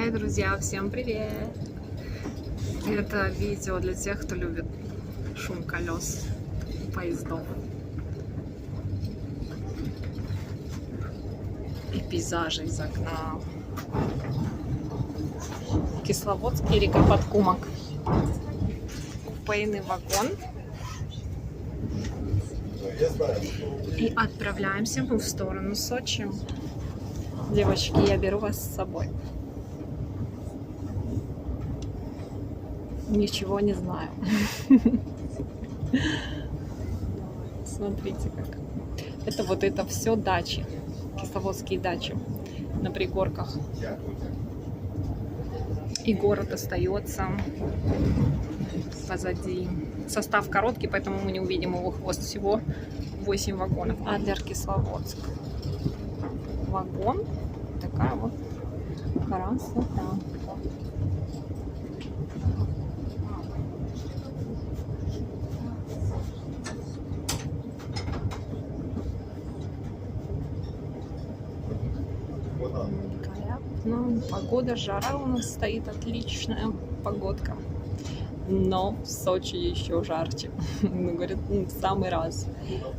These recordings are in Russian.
Эй, друзья, всем привет! Это видео для тех, кто любит шум колес поездов и пейзажи из окна. Кисловодский, река Подкумок. Купейный вагон. И отправляемся мы в сторону Сочи. Девочки, я беру вас с собой. Ничего не знаю. Смотрите как. Это вот это все дачи. Кисловодские дачи на пригорках. И город остается позади. Состав короткий, поэтому мы не увидим его хвост. Всего 8 вагонов. Адлер, Кисловодск. Вагон. Такая вот красота. Ну, погода, жара у нас стоит отличная погодка. Но в Сочи еще жарче. Ну, говорят, в самый раз.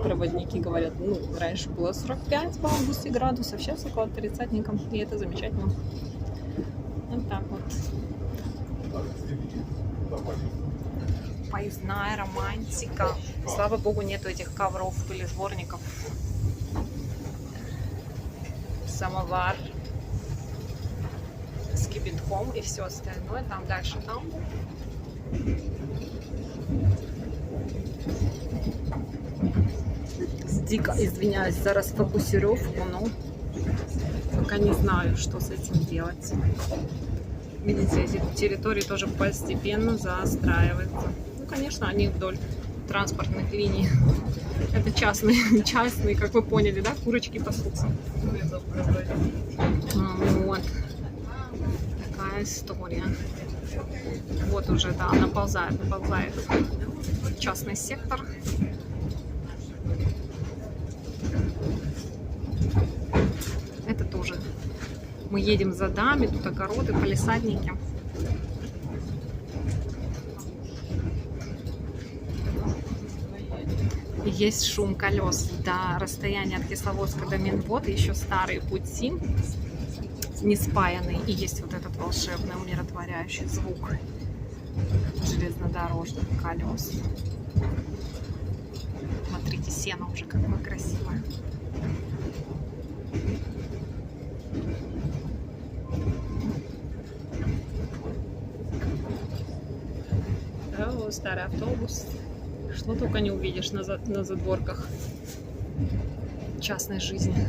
Проводники говорят, раньше было 45 в августе градусов, сейчас около 30, и это замечательно. Вот так вот. Поездная романтика. Слава богу, нету этих ковров или сборников. Самовар с кипятком и все остальное. Там дальше там. Дико извиняюсь за расфокусировку, но пока не знаю, что с этим делать. Видите, эти территории тоже постепенно застраиваются. Ну, конечно, они вдоль транспортных линий. Это частные, как вы поняли, да, курочки пасутся. Вот. Такая история. Вот уже, да, наползает частный сектор. Это тоже. Мы едем за дами, тут огороды, палисадники. Есть шум колес. До расстояния от Кисловодска до Минвода еще старые пути, не спаянные. И есть вот этот волшебный, умиротворяющий звук железнодорожных колес. Смотрите, сено уже какое красивое. О, старый автобус. Что только не увидишь на задворках частной жизни.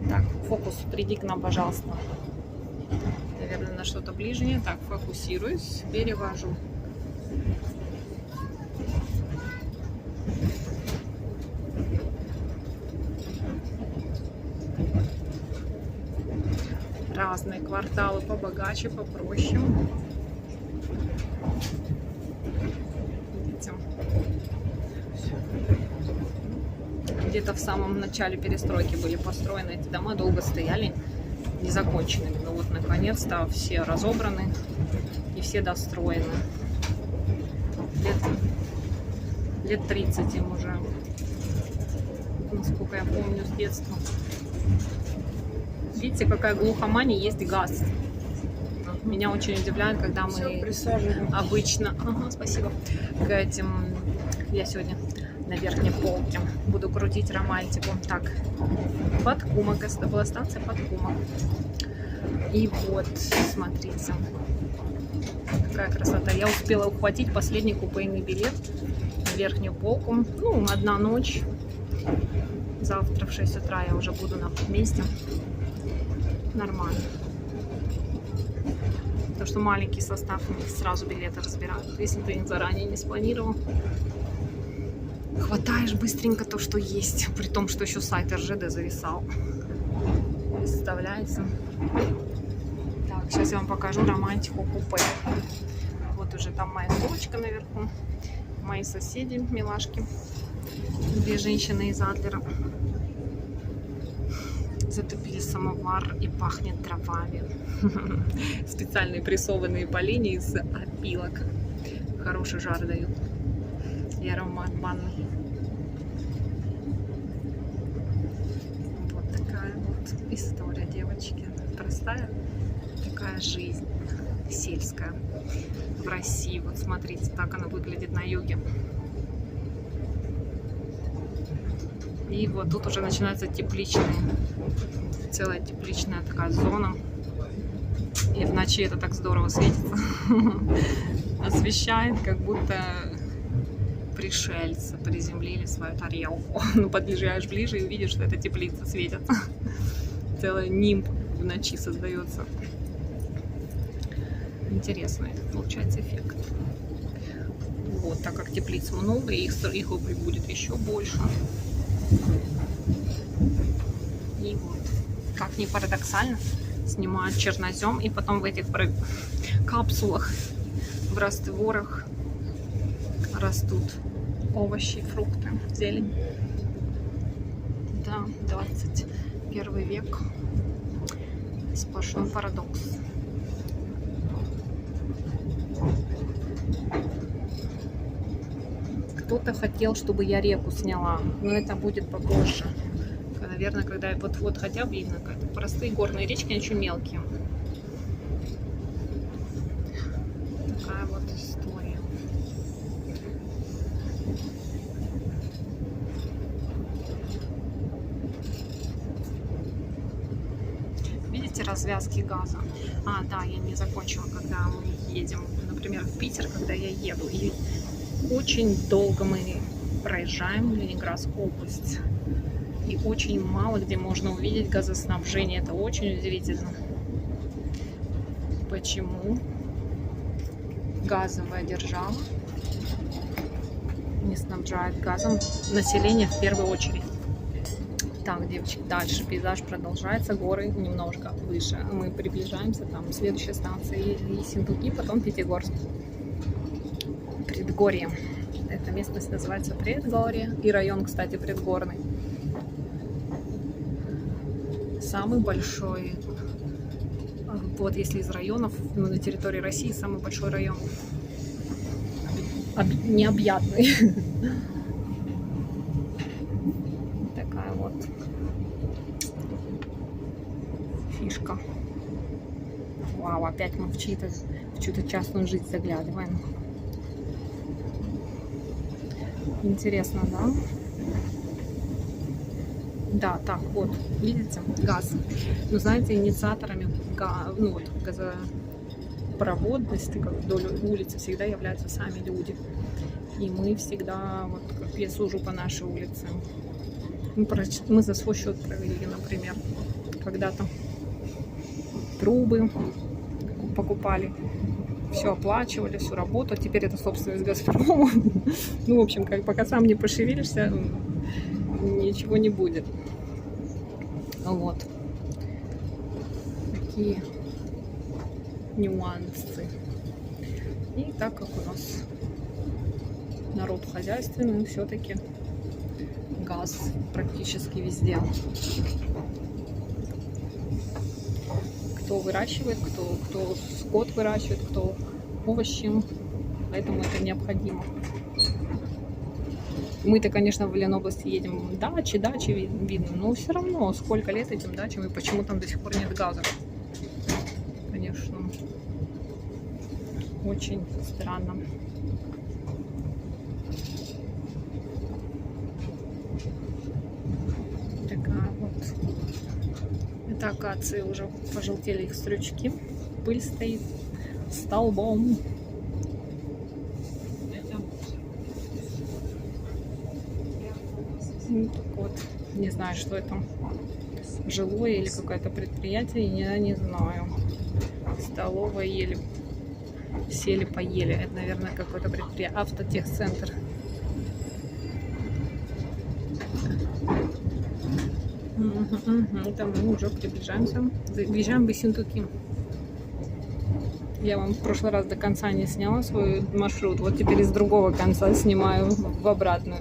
Так, фокус, приди к нам, пожалуйста. Наверное, на что-то ближнее. Так, фокусируюсь, перевожу. Разные кварталы побогаче, попроще. Видите? Где-то в самом начале перестройки были построены эти дома, долго стояли незаконченными. Но вот наконец-то все разобраны и все достроены. Лет 30 им уже, насколько я помню, с детства. Видите, какая глухомания, есть газ. Меня очень удивляет, когда мы обычно... Ага, спасибо. К этим... Я сегодня на верхней полке буду крутить романтику. Так, Подкумок. Это была станция Подкумок. И вот, смотрите. Какая красота. Я успела ухватить последний купейный билет на верхнюю полку. Ну, одна ночь. Завтра в 6 утра я уже буду на месте. Нормально. Потому что маленький состав, сразу билеты разбирают. Если ты заранее не спланировал, хватаешь быстренько то, что есть. При том, что еще сайт РЖД зависал. Представляете? Так, сейчас я вам покажу романтику купе. Вот уже там моя сумочка наверху. Мои соседи, милашки. Две женщины из Адлера. Затопили самовар и пахнет травами. Специальные прессованные поленья из опилок. Хороший жар дают. И аромат банный. Вот такая вот история, девочки. Простая такая жизнь сельская в России. Вот смотрите, так она выглядит на юге. И вот тут уже начинается тепличная, целая тепличная такая зона. И в ночи это так здорово светится. Освещает, как будто пришельцы приземлили свою тарелку. Ну, подъезжаешь ближе и увидишь, что это теплица светится. Целый нимб в ночи создается. Интересный получается эффект. Вот, так как теплиц много, их будет еще больше. И вот, как ни парадоксально, снимают чернозем, и потом в этих капсулах, в растворах растут овощи, фрукты, зелень. Да, 21 век. Сплошной парадокс. Кто-то хотел, чтобы я реку сняла, но это будет попозже. Наверное, когда вот хотя бы видно, как простые горные речки, они еще мелкие. Такая вот история. Видите развязки газа? А, да, я не закончила, когда мы едем, например, в Питер, когда я еду. И очень долго мы проезжаем Ленинградскую область. И очень мало где можно увидеть газоснабжение. Это очень удивительно. Почему газовая держава не снабжает газом население в первую очередь? Так, девочки, дальше пейзаж продолжается. Горы немножко выше. Мы приближаемся. Там следующая станция Ессентуки, потом Пятигорск. Предгорье. Эта местность называется Предгорье. И район, кстати, предгорный. Самый большой, вот если из районов, на территории России самый большой район, необъятный. Такая вот фишка. Вау, опять мы в чью-то частную жизнь заглядываем. Интересно, да? Да, так, вот, видите, газ. Но знаете, инициаторами газопроводности, как вдоль улицы, всегда являются сами люди. И мы всегда, вот как я сужу по нашей улице, мы за свой счет провели, например, когда-то трубы покупали, все оплачивали, всю работу, а теперь это собственность Газпрома. Ну, в общем, как пока сам не пошевелишься, ничего не будет. Вот. Такие нюансы. И так как у нас народ хозяйственный, все-таки газ практически везде. Кто выращивает, кто скот выращивает, кто овощи. Поэтому это необходимо. Мы-то, конечно, в Ленобласти едем дачи видно, но все равно сколько лет этим дачам и почему там до сих пор нет газа. Конечно, очень странно. Такая вот. Это акации уже пожелтели их стручки. Пыль стоит столбом. Вот, не знаю, что это, жилое или какое-то предприятие, я не знаю. Столовая ели, сели, поели. Это, наверное, какое-то предприятие, автотехцентр. Это мы уже приближаемся, въезжаем в Ессентуки. Я вам в прошлый раз до конца не сняла свой маршрут, вот теперь из другого конца снимаю в обратную.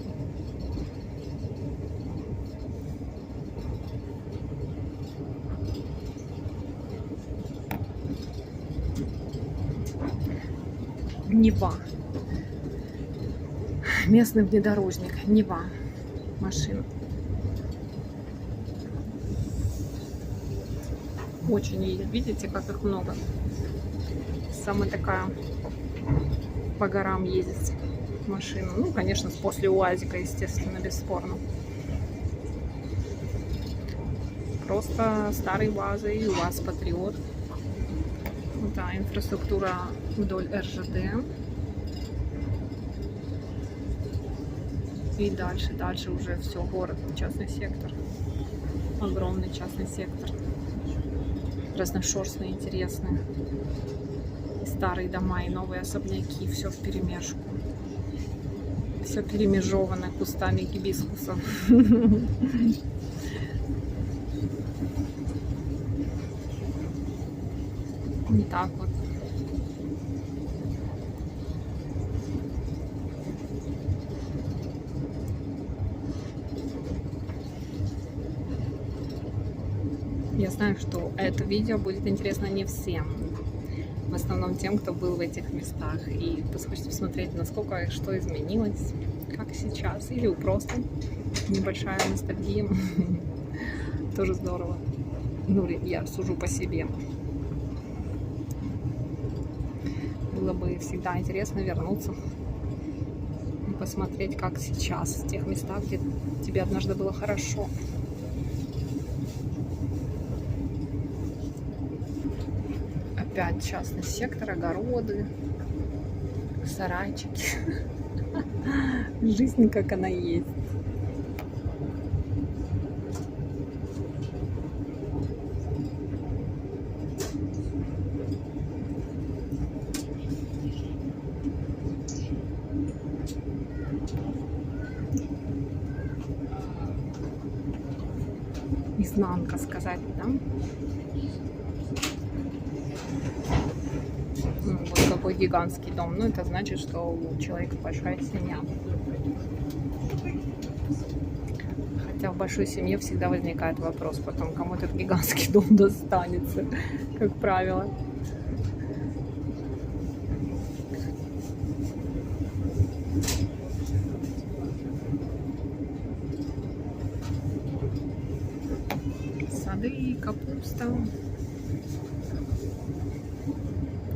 Нева. Местный внедорожник. Нева. Машина. Очень едет. Видите, как их много. Самая такая по горам ездит машина. Ну, конечно, после УАЗика, естественно, бесспорно. Просто старый УАЗ и УАЗ Патриот. Да, инфраструктура вдоль РЖД. И дальше уже все, город, частный сектор. Огромный частный сектор. Разношерстный, интересный. И старые дома, и новые особняки, все вперемешку. Все перемежовано кустами гибискуса. Не так вот. Я знаю, что это видео будет интересно не всем. В основном тем, кто был в этих местах. И хочется посмотреть, насколько и что изменилось, как сейчас. Или просто небольшая ностальгия. Тоже здорово. Ну, я сужу по себе. Было бы всегда интересно вернуться и посмотреть, как сейчас, в тех местах, где тебе однажды было хорошо. Опять частный сектор, огороды, сарайчики. Жизнь, как она есть. Изнанка, сказать, да? Вот какой гигантский дом. Ну, это значит, что у человека большая семья. Хотя в большой семье всегда возникает вопрос потом, кому этот гигантский дом достанется, как правило. Сады, капуста.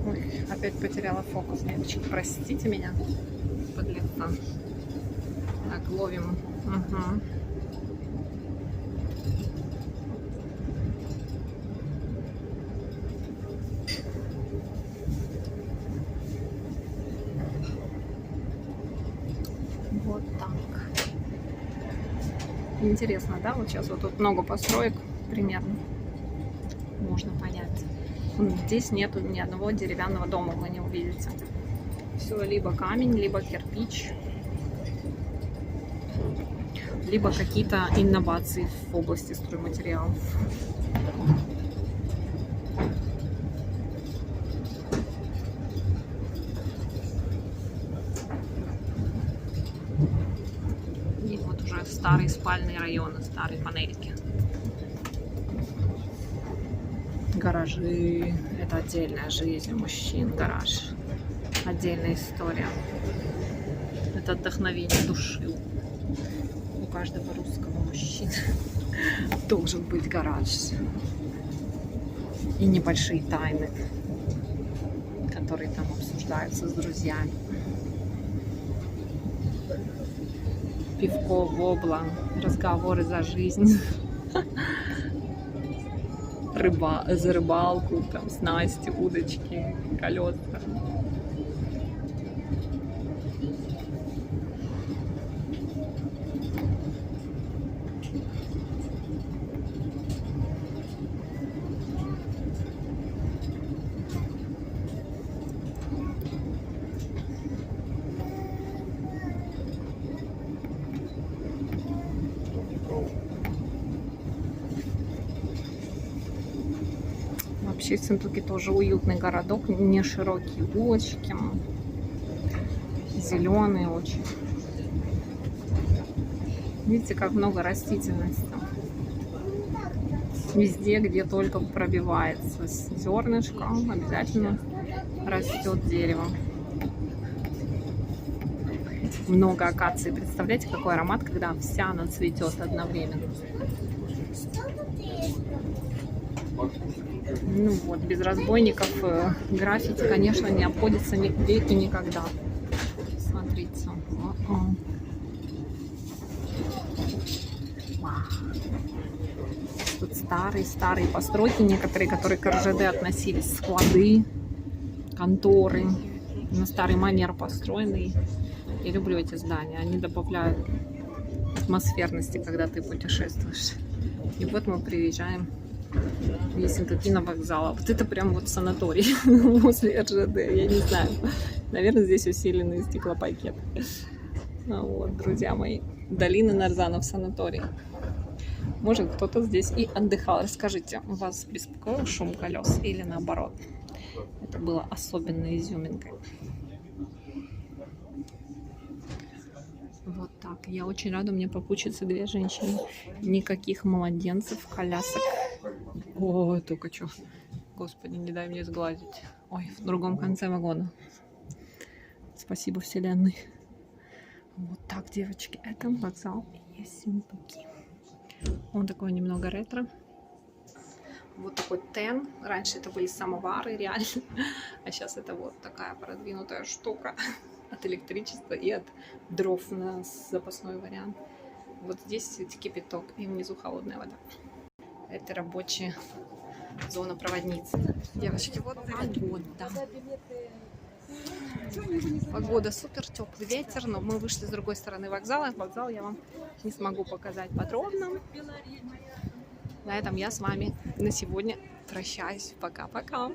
Ой, опять потеряла фокус, девочки, простите меня, подлеца. Так, ловим. Угу. Вот так. Интересно, да? Вот сейчас вот тут много построек примерно. Можно понять. Здесь нету ни одного деревянного дома, вы не увидите. Все либо камень, либо кирпич, либо какие-то инновации в области стройматериалов. И вот уже старые спальные районы, старые панельки. Гаражи – это отдельная жизнь мужчин, гараж. Отдельная история. Это вдохновение души. У каждого русского мужчины должен быть гараж. И небольшие тайны, которые там обсуждаются с друзьями. Пивко, вобла, разговоры за жизнь. За рыбалку, там снасти, удочки, колеса. Вообще в Сентуки тоже уютный городок, не широкие улочки, зеленые очень. Видите, как много растительности. Везде, где только пробивается зернышко, обязательно растет дерево. Много акации. Представляете, какой аромат, когда вся она цветет одновременно. Ну вот, без разбойников граффити, конечно, не обходится нигде и никогда. Смотрите. Тут старые постройки, некоторые, которые к РЖД относились, склады, конторы, на старый манер построенные. Я люблю эти здания, они добавляют атмосферности, когда ты путешествуешь. И вот мы приезжаем в Ессентуки вокзал. А вот это прям вот санаторий возле РЖД, я не знаю. Наверное, здесь усиленные стеклопакеты. Вот, друзья мои, долина Нарзанов санаторий. Может, кто-то здесь и отдыхал. Расскажите, вас беспокоил шум колес или наоборот? Это было особенной изюминкой. Вот так. Я очень рада, у меня попутчицы 2 женщины. Никаких младенцев, колясок. О, только что. Господи, не дай мне сглазить. Ой, в другом конце вагона. Спасибо, Вселенной. Вот так, девочки. Это вокзал Ессентуки. Он такой немного ретро. Вот такой тен. Раньше это были самовары, реально. А сейчас это вот такая продвинутая штука. От электричества и от дров на запасной вариант. Вот здесь кипяток и внизу холодная вода. Это рабочая зона проводницы. Девочки, вот погода. Погода супер, теплый ветер, но мы вышли с другой стороны вокзала. Вокзал я вам не смогу показать подробно. На этом я с вами на сегодня прощаюсь. Пока-пока.